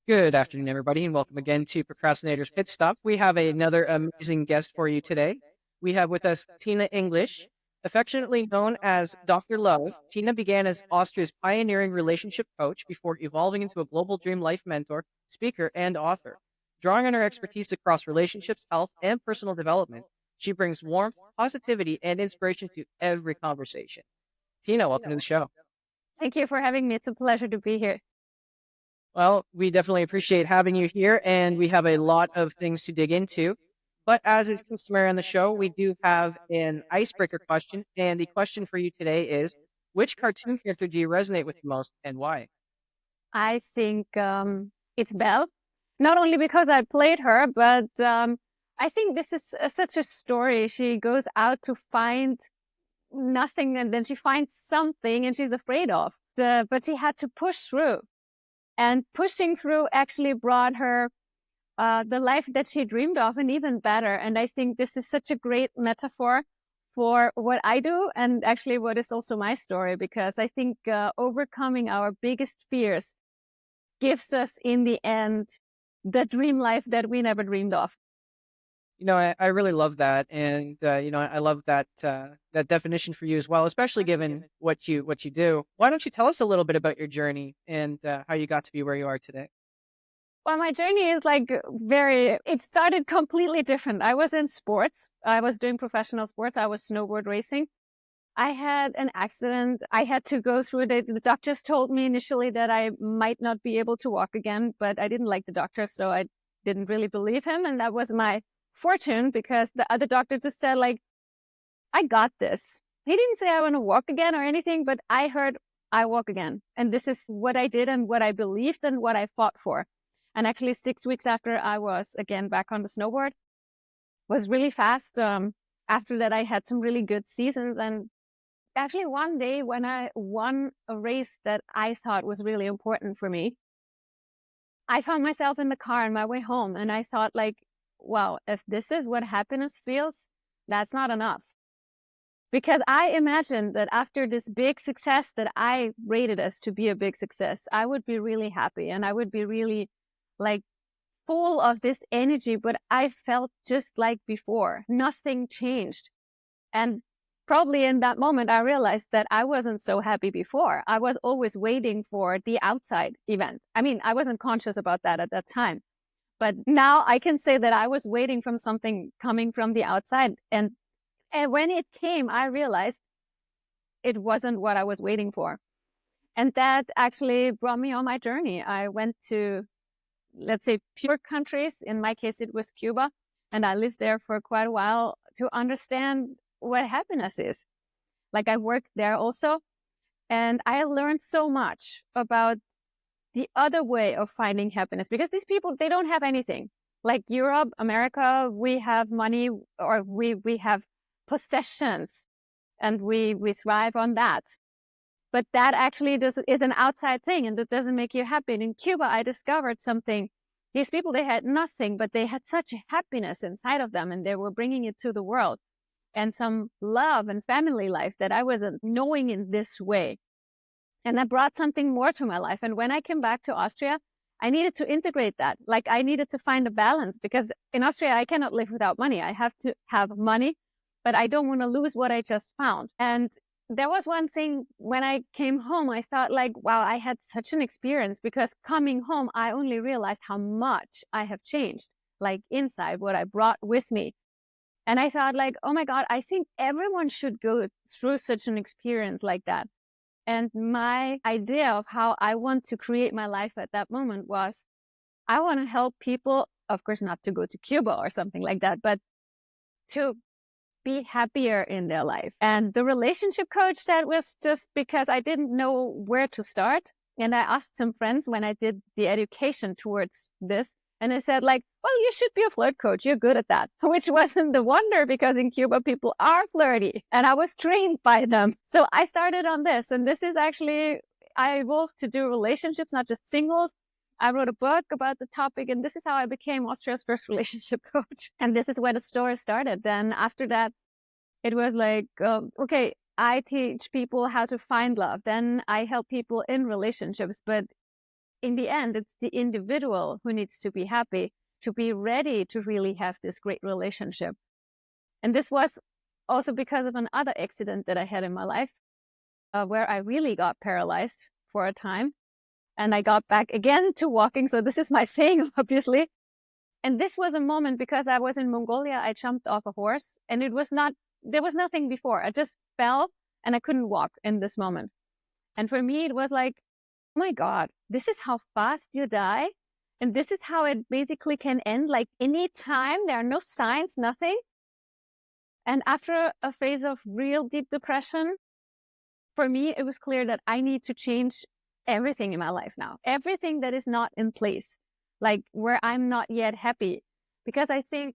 Good afternoon, everybody, and welcome again to Procrastinator's Pit Stop. We have another amazing guest for you today. We have with us Tina English, affectionately known as Dr. Love. Tina began as Austria's pioneering relationship coach before evolving into a global dream life mentor, speaker, and author. Drawing on her expertise across relationships, health, and personal development, she brings warmth, positivity, and inspiration to every conversation. Tina, welcome to the show. Thank you for having me. It's a pleasure to be here. Well, we definitely appreciate having you here, and we have a lot of things to dig into. But as is customary on the show, we do have an icebreaker question. And the question for you today is, which cartoon character do you resonate with the most and why? I think it's Belle, not only because I played her, but I think this is such a story. She goes out to find nothing and then she finds something and she's afraid of. But she had to push through. And pushing through actually brought her the life that she dreamed of and even better. And I think this is such a great metaphor for what I do and actually what is also my story, because I think overcoming our biggest fears gives us in the end the dream life that we never dreamed of. I really love that, and I love that definition for you as well, especially given what you do. Why don't you tell us a little bit about your journey and how you got to be where you are today? Well, my journey is it started completely different. I was in sports. I was doing professional sports. I was snowboard racing. I had an accident. I had to go through it. The doctors told me initially that I might not be able to walk again, but I didn't like the doctor, so I didn't really believe him. And that was my fortune, because the other doctor just said, I got this. He didn't say I want to walk again or anything, but I heard I walk again. And this is what I did and what I believed and what I fought for. And actually 6 weeks after I was again back on the snowboard, was really fast. After that, I had some really good seasons. And actually one day when I won a race that I thought was really important for me, I found myself in the car on my way home. And I thought wow, if this is what happiness feels, that's not enough. Because I imagined that after this big success that I rated as to be a big success, I would be really happy and I would be really like full of this energy, but I felt just like before. Nothing changed. And probably in that moment, I realized that I wasn't so happy before. I was always waiting for the outside event. I mean, I wasn't conscious about that at that time. But now I can say that I was waiting from something coming from the outside. And when it came, I realized it wasn't what I was waiting for. And that actually brought me on my journey. I went to, let's say, pure countries. In my case, it was Cuba. And I lived there for quite a while to understand what happiness is. I worked there also. And I learned so much about the other way of finding happiness, because these people, they don't have anything. Like Europe, America, we have money, or we have possessions, and we thrive on that. But that actually is an outside thing, and that doesn't make you happy. And in Cuba, I discovered something. These people, they had nothing, but they had such happiness inside of them, and they were bringing it to the world, and some love and family life that I wasn't knowing in this way. And that brought something more to my life. And when I came back to Austria, I needed to integrate that. I needed to find a balance, because in Austria, I cannot live without money. I have to have money, but I don't want to lose what I just found. And there was one thing when I came home, I thought wow, I had such an experience, because coming home, I only realized how much I have changed, inside, what I brought with me. And I thought oh my God, I think everyone should go through such an experience like that. And my idea of how I want to create my life at that moment was, I want to help people, of course, not to go to Cuba or something like that, but to be happier in their life. And the relationship coach, that was just because I didn't know where to start. And I asked some friends when I did the education towards this, and they said well, you should be a flirt coach. You're good at that, which wasn't the wonder, because in Cuba, people are flirty and I was trained by them. So I started on this, and this is actually, I evolved to do relationships, not just singles. I wrote a book about the topic, and this is how I became Austria's first relationship coach. And this is where the story started. Then after that, it was okay, I teach people how to find love. Then I help people in relationships, but in the end, it's the individual who needs to be happy, to be ready to really have this great relationship. And this was also because of another accident that I had in my life, where I really got paralyzed for a time. And I got back again to walking. So this is my thing, obviously. And this was a moment because I was in Mongolia. I jumped off a horse and there was nothing before. I just fell and I couldn't walk in this moment. And for me, it was like, oh my God, this is how fast you die. And this is how it basically can end. Like any time, there are no signs, nothing. And after a phase of real deep depression, for me, it was clear that I need to change everything in my life now. Everything that is not in place, like where I'm not yet happy. Because I think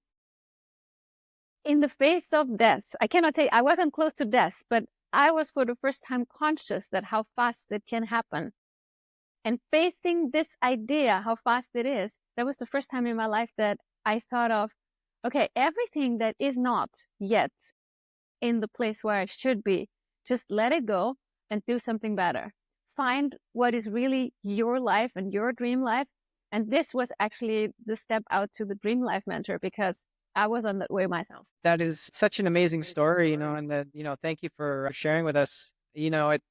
in the face of death, I cannot say I wasn't close to death, but I was for the first time conscious that how fast it can happen. And facing this idea, how fast it is, that was the first time in my life that I thought of, okay, everything that is not yet in the place where I should be, just let it go and do something better. Find what is really your life and your dream life. And this was actually the step out to the Dream Life Mentor because I was on that way myself. That is such an amazing story, and thank you for sharing with us. It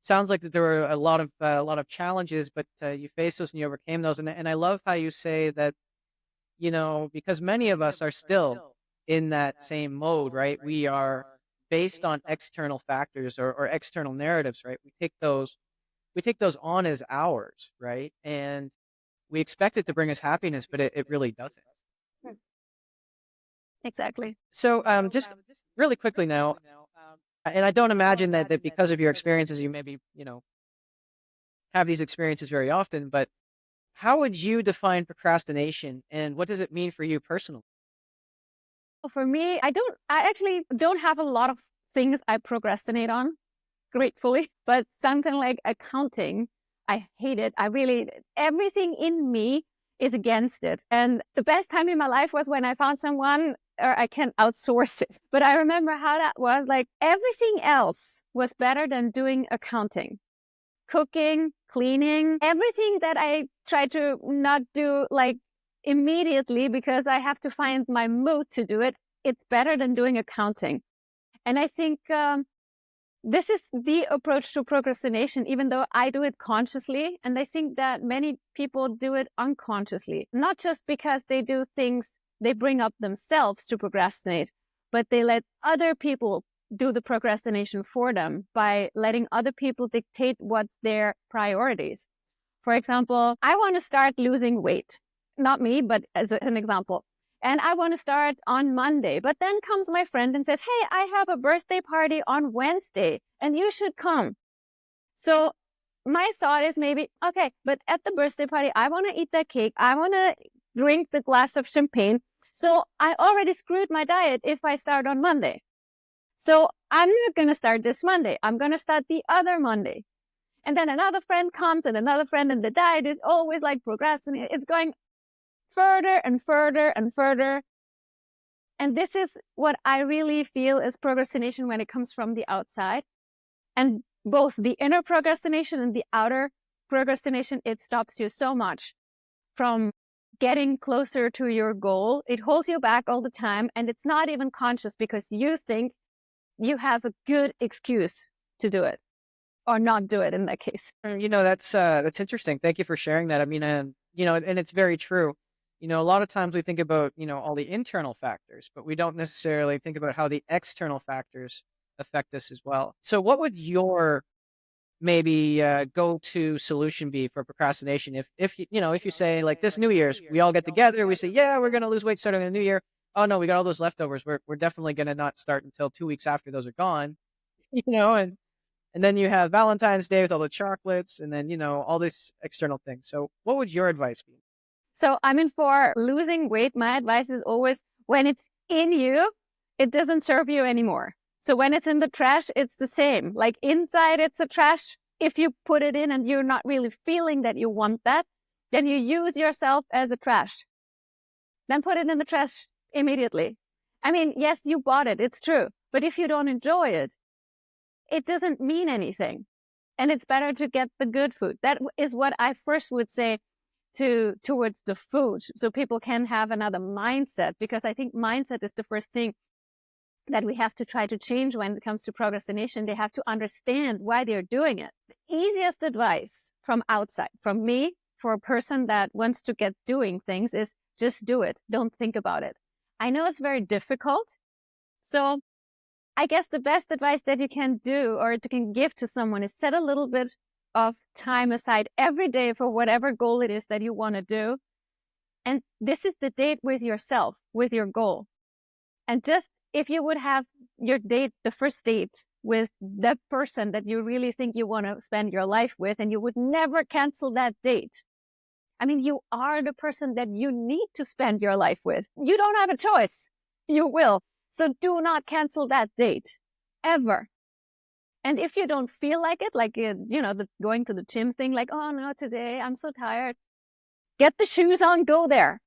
sounds like that there were a lot of challenges, but you faced those and you overcame those. And I love how you say that, because many of us are still in that same mode, right? We are based on external factors or external narratives, right? We take those on as ours, right? And we expect it to bring us happiness, but it really doesn't. Exactly. So just really quickly now, and I don't imagine that because of your experiences, you maybe, have these experiences very often, but how would you define procrastination and what does it mean for you personally? For me, I actually don't have a lot of things I procrastinate on, gratefully, but something like accounting, I hate it. Everything in me is against it. And the best time in my life was when I found someone or I can outsource it. But I remember how that was like everything else was better than doing accounting, cooking, cleaning, everything that I try to not do like immediately because I have to find my mood to do it. It's better than doing accounting. And I think this is the approach to procrastination, even though I do it consciously. And I think that many people do it unconsciously, not just because they do things they bring up themselves to procrastinate, but they let other people do the procrastination for them by letting other people dictate what's their priorities. For example, I want to start losing weight. Not me, but as an example. And I want to start on Monday. But then comes my friend and says, hey, I have a birthday party on Wednesday and you should come. So my thought is maybe, okay, but at the birthday party, I want to eat that cake. I want to drink the glass of champagne. So I already screwed my diet if I start on Monday. So I'm not going to start this Monday. I'm going to start the other Monday. And then another friend comes and another friend, and the diet is always like procrastinating. It's going further and further and further. And this is what I really feel is procrastination when it comes from the outside. And both the inner procrastination and the outer procrastination, it stops you so much from getting closer to your goal. It holds you back all the time. And it's not even conscious because you think you have a good excuse to do it or not do it in that case. That's interesting. Thank you for sharing that. I mean, and it's very true. A lot of times we think about, all the internal factors, but we don't necessarily think about how the external factors affect us as well. So what would your maybe go-to solution be for procrastination? If you say like this New Year's, we all get together, we say, yeah, we're going to lose weight starting in the New Year. Oh no, we got all those leftovers. We're definitely going to not start until 2 weeks after those are gone, and then you have Valentine's Day with all the chocolates and then, all these external things. So what would your advice be? So for losing weight, my advice is always when it's in you, it doesn't serve you anymore. So when it's in the trash, it's the same. Like inside, it's a trash. If you put it in and you're not really feeling that you want that, then you use yourself as a trash. Then put it in the trash immediately. I mean, yes, you bought it. It's true. But if you don't enjoy it, it doesn't mean anything. And it's better to get the good food. That is what I first would say towards the food, so people can have another mindset, because I think mindset is the first thing that we have to try to change when it comes to procrastination. They have to understand why they're doing it. The easiest advice from outside, from me, for a person that wants to get doing things, is just do it. Don't think about it. I know it's very difficult. So I guess the best advice that you can do or you can give to someone is set a little bit of time aside every day for whatever goal it is that you want to do. And this is the date with yourself, with your goal. And just if you would have your date, the first date with that person that you really think you want to spend your life with, and you would never cancel that date. I mean, you are the person that you need to spend your life with. You don't have a choice. You will. So do not cancel that date, ever. And if you don't feel like it, like, the going to the gym thing, like, oh no, today I'm so tired. Get the shoes on, go there.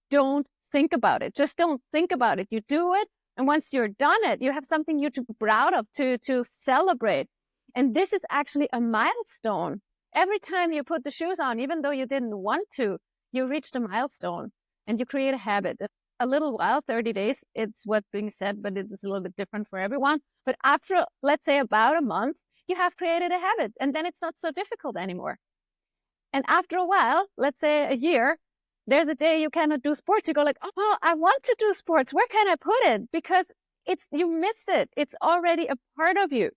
Don't think about it. Just don't think about it. You do it. And once you're done it, you have something you to be proud of, to celebrate. And this is actually a milestone. Every time you put the shoes on, even though you didn't want to, you reached a milestone and you create a habit. A little while, 30 days, it's what's being said, but it is a little bit different for everyone. But after, let's say, about a month, you have created a habit, and then it's not so difficult anymore. And after a while, let's say a year, there's a day you cannot do sports. You go like, oh, I want to do sports. Where can I put it? Because you miss it. It's already a part of you.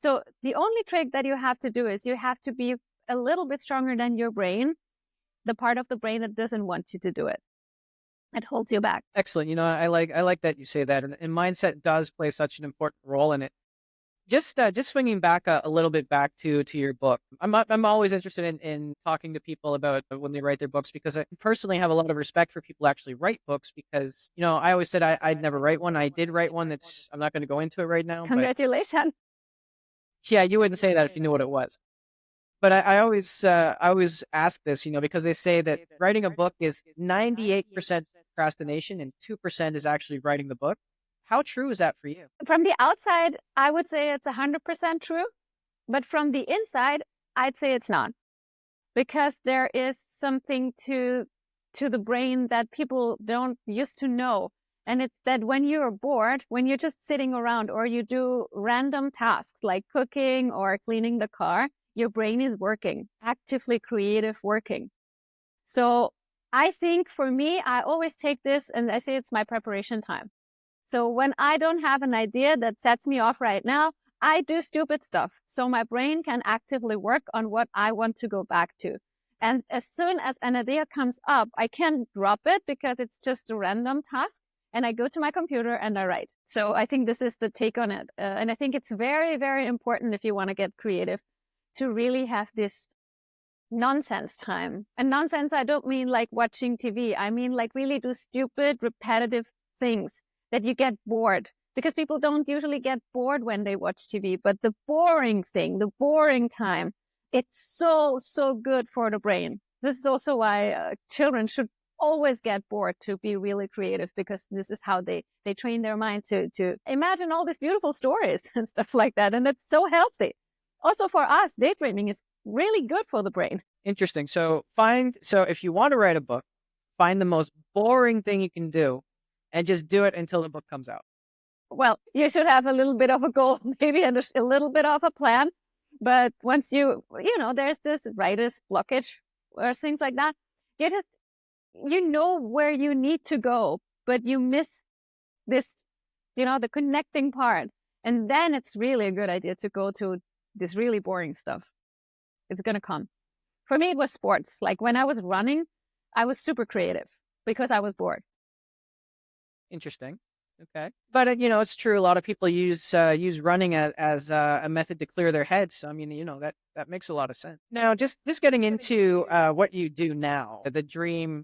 So the only trick that you have to do is you have to be a little bit stronger than your brain, the part of the brain that doesn't want you to do it. It holds you back. Excellent. I like that you say that, and mindset does play such an important role in it. Just swinging back a little bit back to your book. I'm always interested in talking to people about when they write their books, because I personally have a lot of respect for people who actually write books, because I always said I'd never write one. I did write one. I'm not going to go into it right now. Congratulations. But yeah, you wouldn't say that if you knew what it was. But I always ask this, because they say that writing a book is 98% procrastination and 2% is actually writing the book. How true is that for you? From the outside, I would say it's 100% true. But from the inside, I'd say it's not. Because there is something to the brain that people don't used to know. And it's that when you're bored, when you're just sitting around or you do random tasks like cooking or cleaning the car, your brain is working, actively creative working. So I think for me, I always take this and I say it's my preparation time. So when I don't have an idea that sets me off right now, I do stupid stuff. So my brain can actively work on what I want to go back to. And as soon as an idea comes up, I can drop it because it's just a random task. And I go to my computer and I write. So I think this is the take on it. And I think it's very, very important if you want to get creative to really have this nonsense time. And nonsense, I don't mean like watching TV. I mean like really do stupid, repetitive things that you get bored, because people don't usually get bored when they watch TV. But the boring thing, the boring time, it's so, so good for the brain. This is also why children should always get bored to be really creative, because this is how they train their mind to imagine all these beautiful stories and stuff like that. And it's so healthy. Also for us, daydreaming is really good for the brain. Interesting. So if you want to write a book, find the most boring thing you can do and just do it until the book comes out. Well, you should have a little bit of a goal, maybe a little bit of a plan. But once there's this writer's blockage or things like that, you know where you need to go, but you miss this, the connecting part. And then it's really a good idea to go to this really boring stuff. It's going to come. For me, it was sports. Like when I was running, I was super creative because I was bored. Interesting. Okay. But, it's true. A lot of people use running as a method to clear their heads. So, I mean, that makes a lot of sense. Now, just getting into what you do now, the dream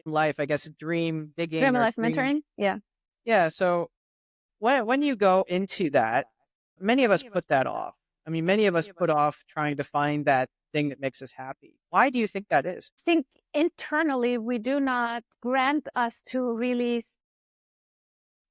life, I guess, dream digging. Dream life mentoring? Yeah. Yeah. So when you go into that, many of us put that off. I mean, many of us put off trying to find that thing that makes us happy. Why do you think that is? I think internally, we do not grant us to really,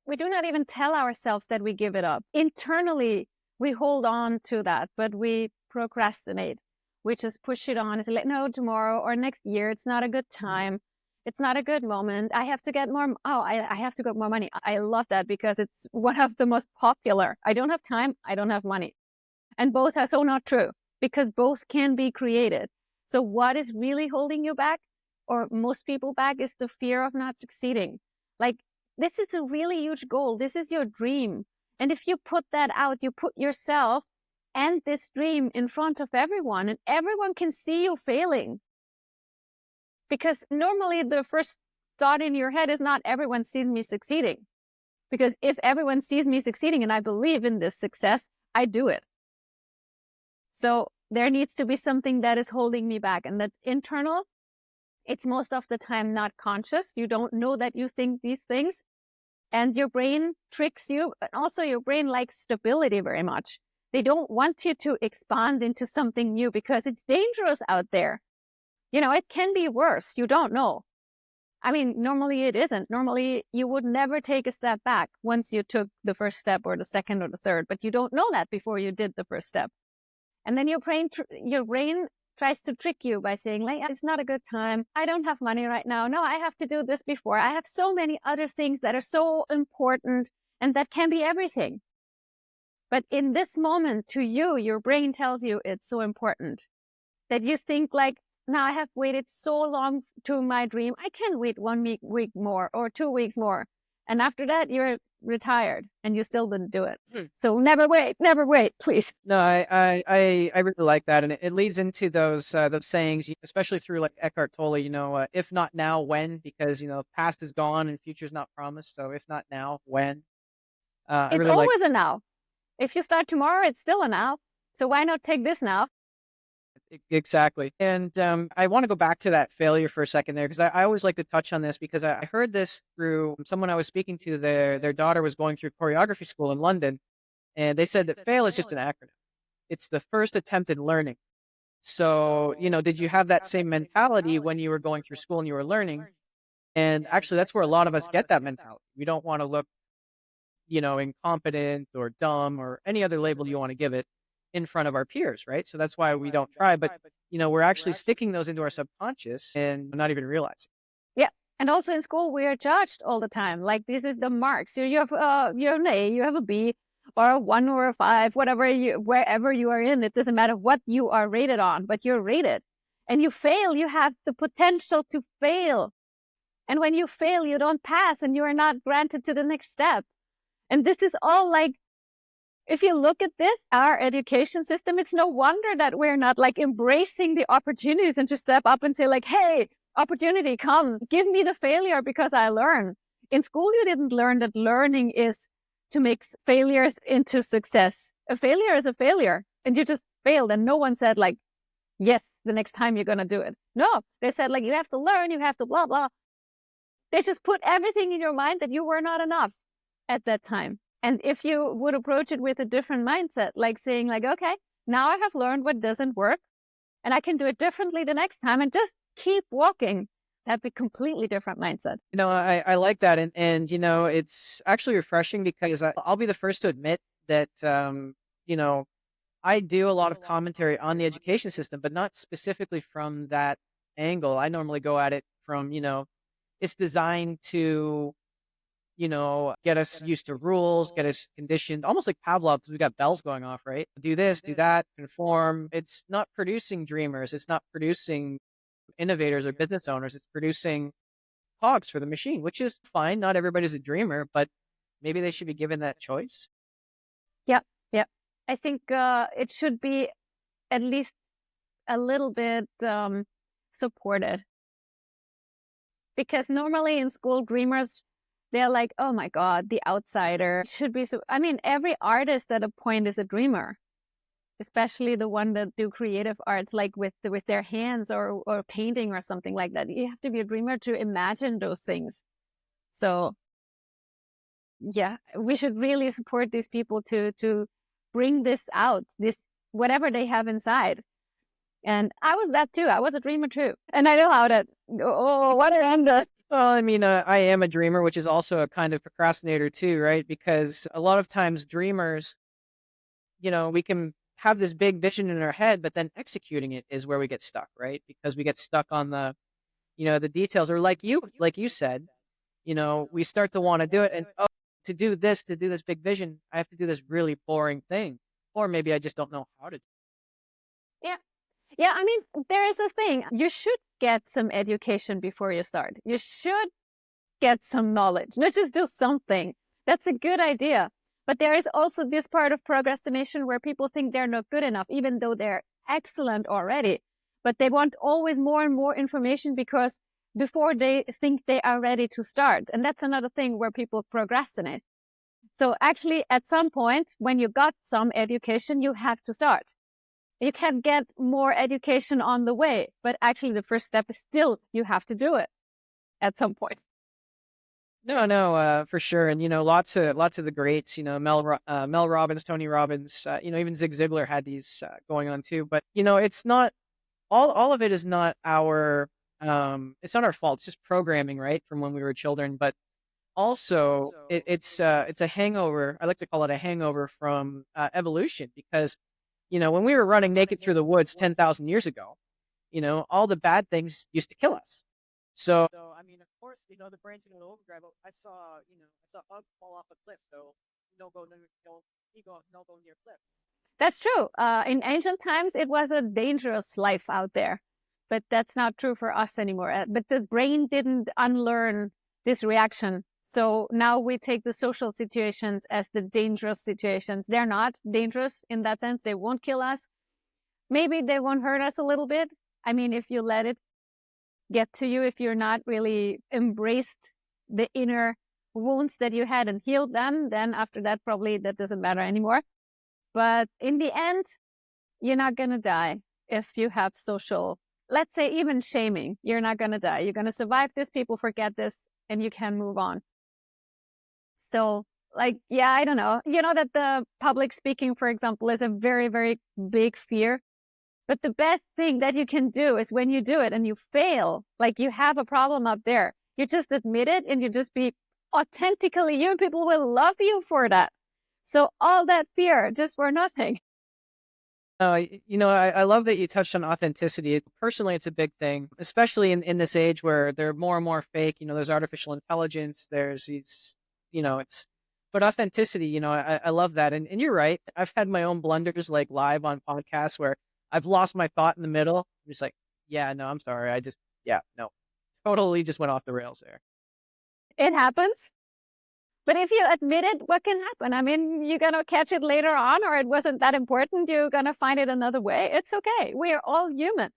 we do not even tell ourselves that we give it up. Internally, We hold on to that, but we procrastinate. We just push it on. It's like, no, tomorrow or next year, it's not a good time. It's not a good moment. I have to get more. I have to get more money. I love that because it's one of the most popular. I don't have time. I don't have money. And both are so not true because both can be created. So what is really holding you back, or most people back, is the fear of not succeeding. Like, this is a really huge goal. This is your dream. And if you put that out, you put yourself and this dream in front of everyone, and everyone can see you failing. Because normally the first thought in your head is not everyone sees me succeeding. Because if everyone sees me succeeding and I believe in this success, I do it. So there needs to be something that is holding me back, and that's internal. It's most of the time not conscious. You don't know that you think these things, and your brain tricks you. But also your brain likes stability very much. They don't want you to expand into something new because it's dangerous out there. You know, it can be worse. You don't know. I mean, normally it isn't. Normally you would never take a step back once you took the first step or the second or the third, but you don't know that before you did the first step. And then your brain tries to trick you by saying, like, it's not a good time. I don't have money right now. No, I have to do this before. I have so many other things that are so important, and that can be everything. But in this moment, to you, your brain tells you it's so important that you think like, now I have waited so long to my dream. I can wait 1 week more or 2 weeks more. And after that, you're retired and you still didn't do it. So never wait, please. No, I really like that, and it leads into those sayings, especially through like Eckhart Tolle. If not now, when? Because past is gone and future's not promised. So if not now, when? I It's really like. always a now. If you start tomorrow, it's still a now. So why not take this now? Exactly. And I want to go back to that failure for a second there, because I always like to touch on this, because I heard this through someone I was speaking to. Their daughter was going through choreography school in London, and they said that fail is just an acronym. It's the first attempt in learning. So, did you have that same mentality when you were going through school and you were learning? And actually, that's where a lot of us get that mentality. We don't want to look, incompetent or dumb or any other label you want to give it in front of our peers, right? So that's why we don't try. But, we're actually sticking those into our subconscious and not even realizing. Yeah. And also in school, we are judged all the time. Like, this is the marks. So you have an A, you have a B, or a 1 or a 5, wherever you are in. It doesn't matter what you are rated on, but you're rated. And you fail, you have the potential to fail. And when you fail, you don't pass and you are not granted to the next step. And this is all like, if you look at this, our education system, it's no wonder that we're not like embracing the opportunities and just step up and say like, hey, opportunity, come, give me the failure because I learn. In school, you didn't learn that learning is to make failures into success. A failure is a failure, and you just failed, and no one said like, yes, the next time you're going to do it. No, they said like, you have to learn, you have to blah, blah. They just put everything in your mind that you were not enough at that time. And if you would approach it with a different mindset, like saying like, okay, now I have learned what doesn't work and I can do it differently the next time, and just keep walking, that'd be completely different mindset. I like that. And it's actually refreshing, because I'll be the first to admit that, I do a lot of commentary on the education system, but not specifically from that angle. I normally go at it from, it's designed to, get us used to rules, get us conditioned, almost like Pavlov, because we got bells going off, right? Do this, do that, conform. It's not producing dreamers. It's not producing innovators or business owners. It's producing cogs for the machine, which is fine. Not everybody's a dreamer, but maybe they should be given that choice. Yeah. I think it should be at least a little bit supported. Because normally in school, dreamers, they're like, oh my God, the outsider should be. I mean, every artist at a point is a dreamer, especially the one that do creative arts, like with their hands or painting or something like that. You have to be a dreamer to imagine those things. So yeah, we should really support these people to bring this out, this whatever they have inside. And I was that too. I was a dreamer too. And I know how to, what I am the. Well, I mean, I am a dreamer, which is also a kind of procrastinator too, right? Because a lot of times dreamers, we can have this big vision in our head, but then executing it is where we get stuck, right? Because we get stuck on the details, or like you said, we start to want to do it, and to do this big vision, I have to do this really boring thing, or maybe I just don't know how to. Yeah. Yeah. I mean, there is a thing. You should get some education before you start. You should get some knowledge, not just do something. That's a good idea. But there is also this part of procrastination where people think they're not good enough, even though they're excellent already. But they want always more and more information because before they think they are ready to start. And that's another thing where people procrastinate. So actually, at some point, when you got some education, you have to start. You can get more education on the way, but actually the first step is still you have to do it at some point. No, no, for sure, and lots of the greats, Mel Robbins, Tony Robbins, even Zig Ziglar had these going on too. But it's not all of it is not it's not our fault. It's just programming, right, from when we were children. But also, it's a hangover. I like to call it a hangover from evolution, because when we were running naked through the woods 10,000 years ago, all the bad things used to kill us. So I mean, of course, the brain's going to overdrive. I saw Ugg fall off a cliff, so no go near cliff. That's true. In ancient times, it was a dangerous life out there, but that's not true for us anymore. But the brain didn't unlearn this reaction. So now we take the social situations as the dangerous situations. They're not dangerous in that sense. They won't kill us. Maybe they won't hurt us a little bit. I mean, if you let it get to you, if you're not really embraced the inner wounds that you had and healed them, then after that, probably that doesn't matter anymore. But in the end, you're not going to die if you have social, let's say even shaming. You're not going to die. You're going to survive this. People forget this and you can move on. So yeah, I don't know. You know that the public speaking, for example, is a very, very big fear. But the best thing that you can do is when you do it and you fail, like you have a problem up there, you just admit it and you just be authentically you, and people will love you for that. So all that fear just for nothing. I love that you touched on authenticity. Personally, it's a big thing, especially in this age where they're more and more fake. There's artificial intelligence, there's these, but authenticity, I love that. And you're right. I've had my own blunders, like live on podcasts, where I've lost my thought in the middle. I'm just like, yeah, no, I'm sorry. No, totally just went off the rails there. It happens. But if you admit it, what can happen? I mean, you're going to catch it later on, or it wasn't that important. You're going to find it another way. It's okay. We are all humans.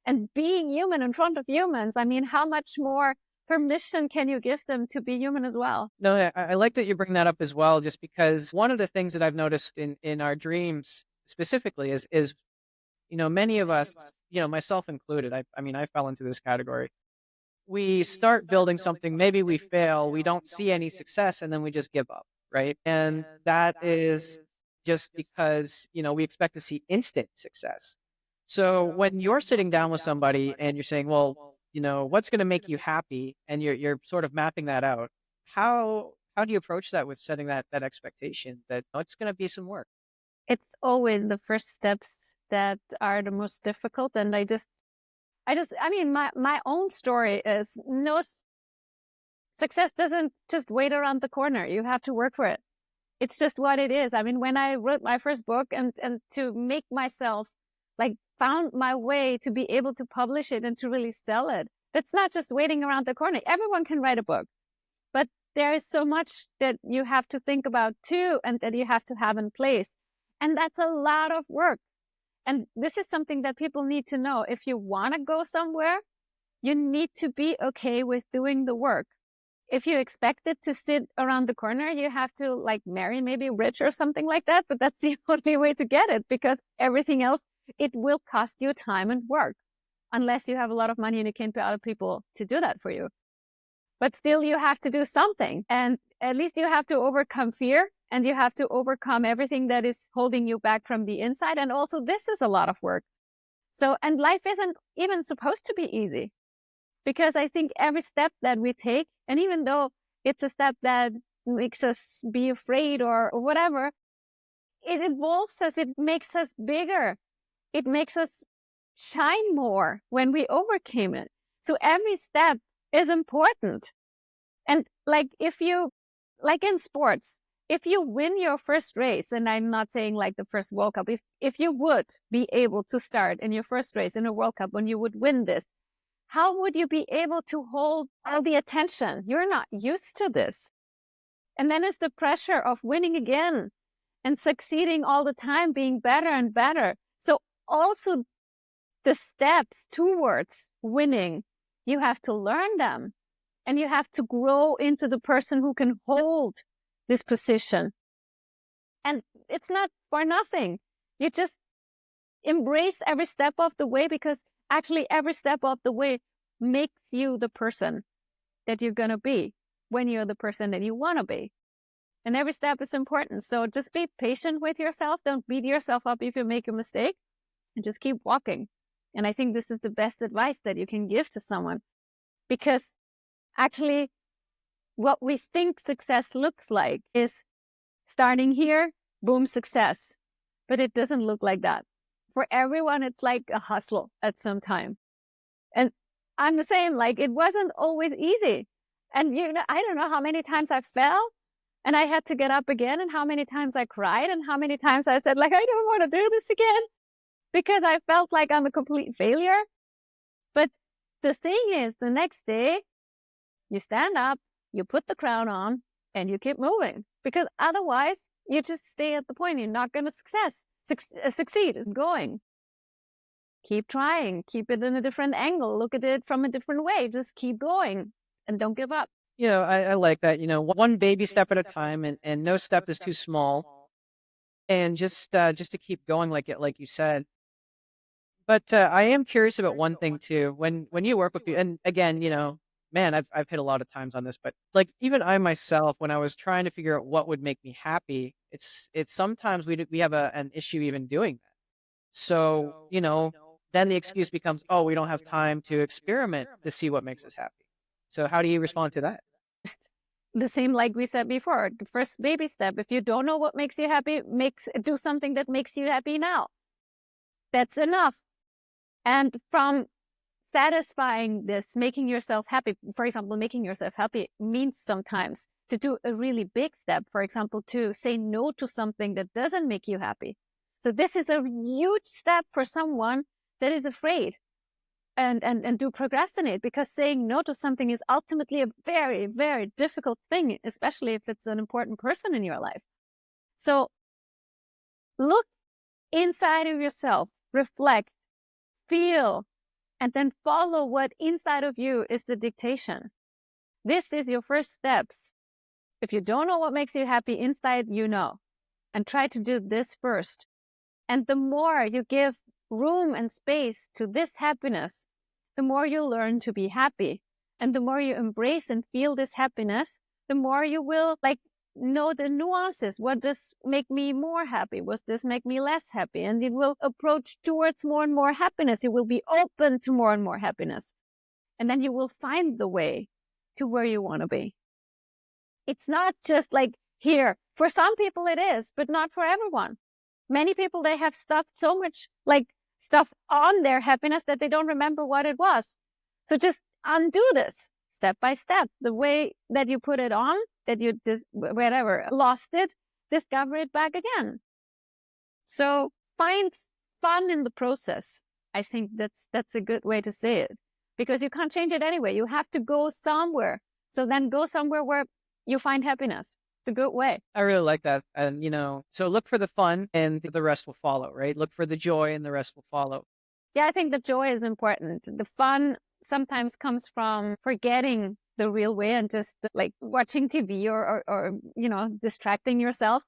And being human in front of humans, I mean, how much more permission can you give them to be human as well? No, I like that you bring that up as well, just because one of the things that I've noticed in our dreams specifically is many of us, myself included, I mean, I fell into this category. We start building something, maybe we fail, we don't see any success, and then we just give up, right? And that is just because, we expect to see instant success. So when you're sitting down with somebody and you're saying, well, what's going to make you happy, and you're sort of mapping that out, how do you approach that with setting that expectation that it's going to be some work? It's always the first steps that are the most difficult. And I mean, my own story is no success doesn't just wait around the corner. You have to work for it. It's just what it is. I mean, when I wrote my first book and to make myself found my way to be able to publish it and to really sell it, that's not just waiting around the corner. Everyone can write a book, but there is so much that you have to think about too, and that you have to have in place. And that's a lot of work. And this is something that people need to know. If you want to go somewhere, you need to be okay with doing the work. If you expect it to sit around the corner, you have to marry maybe rich or something like that. But that's the only way to get it, because everything else, it will cost you time and work, unless you have a lot of money and you can pay other people to do that for you. But still, you have to do something. And at least you have to overcome fear, and you have to overcome everything that is holding you back from the inside. And also, this is a lot of work. So, and life isn't even supposed to be easy, because I think every step that we take, and even though it's a step that makes us be afraid or whatever, it evolves us. It makes us bigger. It makes us shine more when we overcame it. So every step is important. And like in sports, if you win your first race, and I'm not saying like the first World Cup, if you would be able to start in your first race in a World Cup when you would win this, how would you be able to hold all the attention? You're not used to this. And then it's the pressure of winning again and succeeding all the time, being better and better. So also the steps towards winning, you have to learn them, and you have to grow into the person who can hold this position. And it's not for nothing. You just embrace every step of the way, because actually every step of the way makes you the person that you're going to be when you're the person that you want to be. And every step is important. So just be patient with yourself. Don't beat yourself up if you make a mistake, and just keep walking. And I think this is the best advice that you can give to someone, because actually what we think success looks like is starting here, boom, success. But it doesn't look like that. For everyone, it's like a hustle at some time. And I'm the same, like it wasn't always easy. And I don't know how many times I fell and I had to get up again, and how many times I cried, and how many times I said, like, I don't want to do this again, because I felt like I'm a complete failure. But the thing is, the next day, you stand up, you put the crown on, and you keep moving. Because otherwise, you just stay at the point. You're not going to succeed. It's going. Keep trying. Keep it in a different angle. Look at it from a different way. Just keep going and don't give up. I like that, one baby step at a time, and no step is too small, and just to keep going like you said. But I am curious about one thing too. When you work with people, and again, man, I've hit a lot of times on this, but like even I myself, when I was trying to figure out what would make me happy, it's sometimes we have an issue even doing that. So, then the excuse becomes, oh, we don't have time to experiment to see what makes us happy. So how do you respond to that? The same like we said before, the first baby step. If you don't know what makes you happy, do something that makes you happy now. That's enough. And from satisfying this, making yourself happy, for example, making yourself happy means sometimes to do a really big step, for example, to say no to something that doesn't make you happy. So this is a huge step for someone that is afraid and do procrastinate, because saying no to something is ultimately a very, very difficult thing, especially if it's an important person in your life. So look inside of yourself, reflect, feel, and then follow what inside of you is the dictation. This is your first steps. If you don't know what makes you happy inside, and try to do this first. And the more you give room and space to this happiness, the more you learn to be happy. And the more you embrace and feel this happiness, the more you will know the nuances. What does make me more happy? What does make me less happy? And you will approach towards more and more happiness. You will be open to more and more happiness. And then you will find the way to where you want to be. It's not just like here. For some people it is, but not for everyone. Many people, they have stuffed so much stuff on their happiness that they don't remember what it was. So just undo this step by step. The way that you put it on, that you lost it, discover it back again. So find fun in the process. I think that's a good way to say it, because you can't change it anyway. You have to go somewhere. So then go somewhere where you find happiness. It's a good way. I really like that. And, so look for the fun and the rest will follow, right? Look for the joy and the rest will follow. Yeah, I think the joy is important. The fun sometimes comes from forgetting the real way and just watching TV or distracting yourself.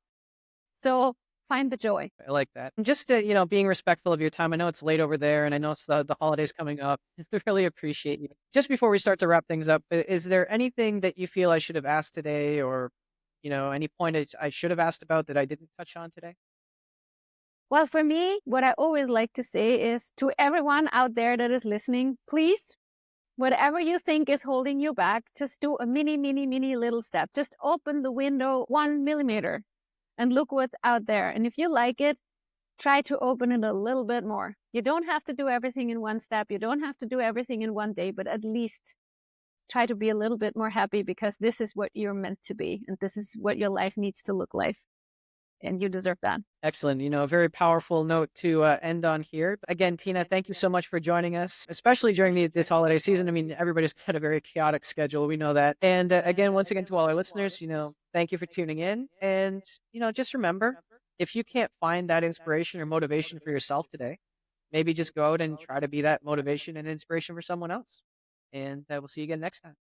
So find the joy. I like that. And just to, being respectful of your time. I know it's late over there and I know it's the holidays coming up. I really appreciate you. Just before we start to wrap things up, is there anything that you feel I should have asked today, or any point I should have asked about that I didn't touch on today? Well, for me, what I always like to say is to everyone out there that is listening, please, whatever you think is holding you back, just do a mini little step. Just open the window 1 millimeter and look what's out there. And if you like it, try to open it a little bit more. You don't have to do everything in one step. You don't have to do everything in one day, but at least try to be a little bit more happy, because this is what you're meant to be. And this is what your life needs to look like. And you deserve that. Excellent. A very powerful note to end on here. Again, Tina, thank you so much for joining us, especially during this holiday season. I mean, everybody's got a very chaotic schedule. We know that. And again, once again, to all our listeners, thank you for tuning in. And, just remember, if you can't find that inspiration or motivation for yourself today, maybe just go out and try to be that motivation and inspiration for someone else. And we'll see you again next time.